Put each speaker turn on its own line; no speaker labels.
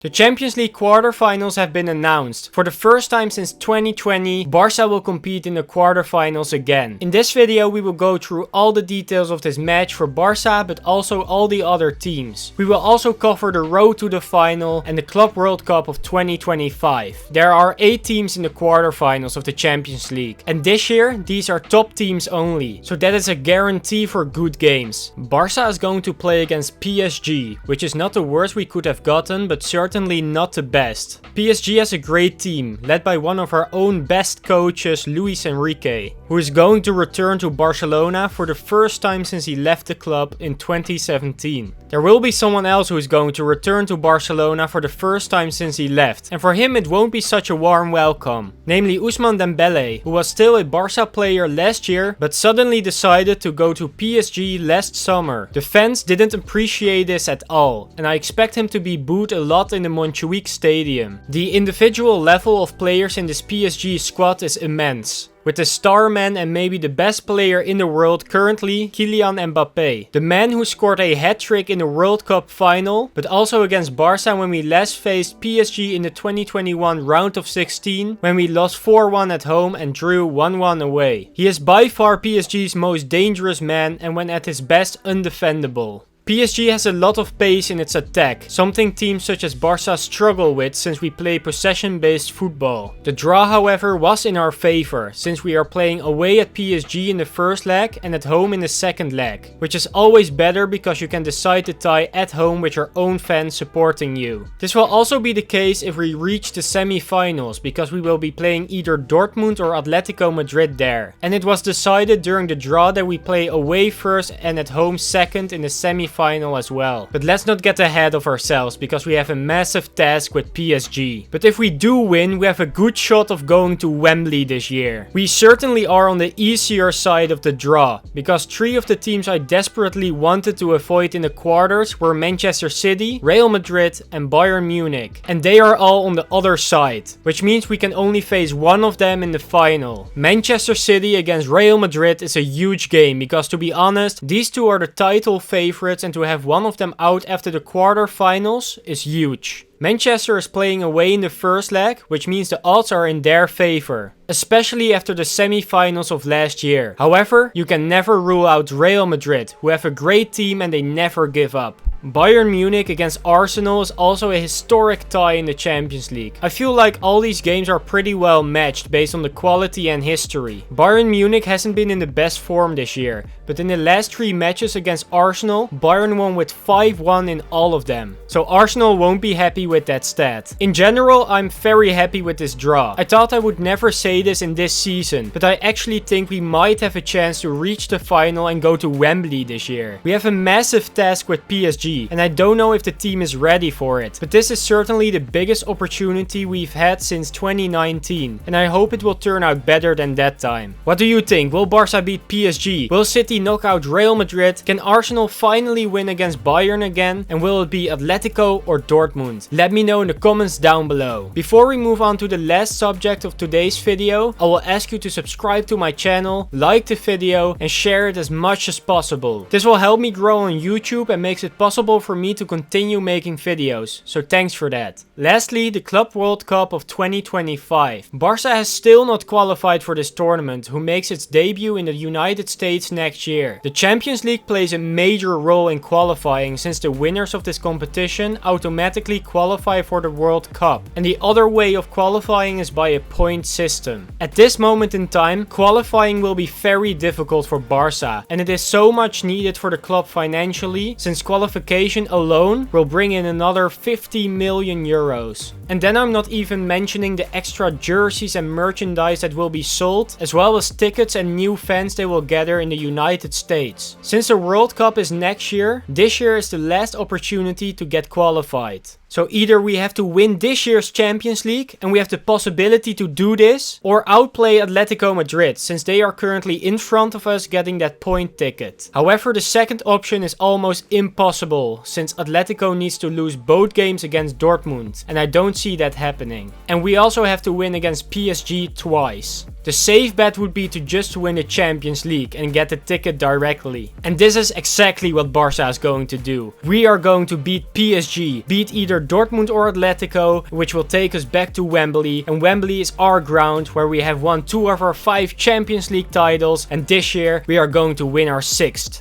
The Champions League quarterfinals have been announced. For the first time since 2020, Barca will compete in the quarterfinals again. In this video we will go through all the details of this match for Barca, but also all the other teams. We will also cover the road to the final and the Club World Cup of 2025. There are 8 teams in the quarterfinals of the Champions League, and this year these are top teams only, so that is a guarantee for good games. Barca is going to play against PSG, which is not the worst we could have gotten, but certainly not the best. PSG has a great team, led by one of our own best coaches, Luis Enrique, who is going to return to Barcelona for the first time since he left the club in 2017. There will be someone else who is going to return to Barcelona for the first time since he left, and for him it won't be such a warm welcome, namely Ousmane Dembele, who was still a Barca player last year but suddenly decided to go to PSG last summer. The fans didn't appreciate this at all, and I expect him to be booed a lot in the Montjuic stadium. The individual level of players in this PSG squad is immense, with the star man and maybe the best player in the world currently, Kylian Mbappé. The man who scored a hat-trick in the World Cup final, but also against Barca when we last faced PSG in the 2021 round of 16, when we lost 4-1 at home and drew 1-1 away. He is by far PSG's most dangerous man and when at his best undefendable. PSG has a lot of pace in its attack, something teams such as Barca struggle with since we play possession-based football. The draw, however, was in our favor, since we are playing away at PSG in the first leg and at home in the second leg, which is always better because you can decide the tie at home with your own fans supporting you. This will also be the case if we reach the semi-finals, because we will be playing either Dortmund or Atletico Madrid there. And it was decided during the draw that we play away first and at home second in the semi-finals as well. But let's not get ahead of ourselves because we have a massive task with PSG. But if we do win, we have a good shot of going to Wembley this year. We certainly are on the easier side of the draw, because 3 of the teams I desperately wanted to avoid in the quarters were Manchester City, Real Madrid and Bayern Munich. And they are all on the other side, which means we can only face one of them in the final. Manchester City against Real Madrid is a huge game because, to be honest, these two are the title favorites, and to have one of them out after the quarterfinals is huge. Manchester is playing away in the first leg, which means the odds are in their favor, especially after the semi-finals of last year. However, you can never rule out Real Madrid, who have a great team and they never give up. Bayern Munich against Arsenal is also a historic tie in the Champions League. I feel like all these games are pretty well matched based on the quality and history. Bayern Munich hasn't been in the best form this year, but in the last 3 matches against Arsenal, Bayern won with 5-1 in all of them. So Arsenal won't be happy with that stat. In general, I'm very happy with this draw. I thought I would never say this in this season, but I actually think we might have a chance to reach the final and go to Wembley this year. We have a massive task with PSG, and I don't know if the team is ready for it, but this is certainly the biggest opportunity we've had since 2019, and I hope it will turn out better than that time. What do you think? Will Barca beat PSG? Will City knock out Real Madrid? Can Arsenal finally win against Bayern again? And will it be Atletico or Dortmund? Let me know in the comments down below. Before we move on to the last subject of today's video, I will ask you to subscribe to my channel, like the video and share it as much as possible. This will help me grow on YouTube and makes it possible for me to continue making videos, so thanks for that. Lastly, the Club World Cup of 2025. Barca has still not qualified for this tournament, who makes its debut in the United States next year. The Champions League plays a major role in qualifying, since the winners of this competition automatically qualify for the World Cup, and the other way of qualifying is by a point system. At this moment in time, qualifying will be very difficult for Barca, and it is so much needed for the club financially, since qualification alone will bring in another 50 million euros. And then I'm not even mentioning the extra jerseys and merchandise that will be sold, as well as tickets and new fans they will gather in the United States. Since the World Cup is next year, this year is the last opportunity to get qualified. So either we have to win this year's Champions League, and we have the possibility to do this, or outplay Atletico Madrid, since they are currently in front of us getting that point ticket. However, the second option is almost impossible impossible since Atletico needs to lose both games against Dortmund, and I don't see that happening. And we also have to win against PSG twice. The safe bet would be to just win the Champions League and get the ticket directly. And this is exactly what Barca is going to do. We are going to beat PSG, beat either Dortmund or Atletico, which will take us back to Wembley. And Wembley is our ground where we have won 2 of our 5 Champions League titles, and this year we are going to win our 6th.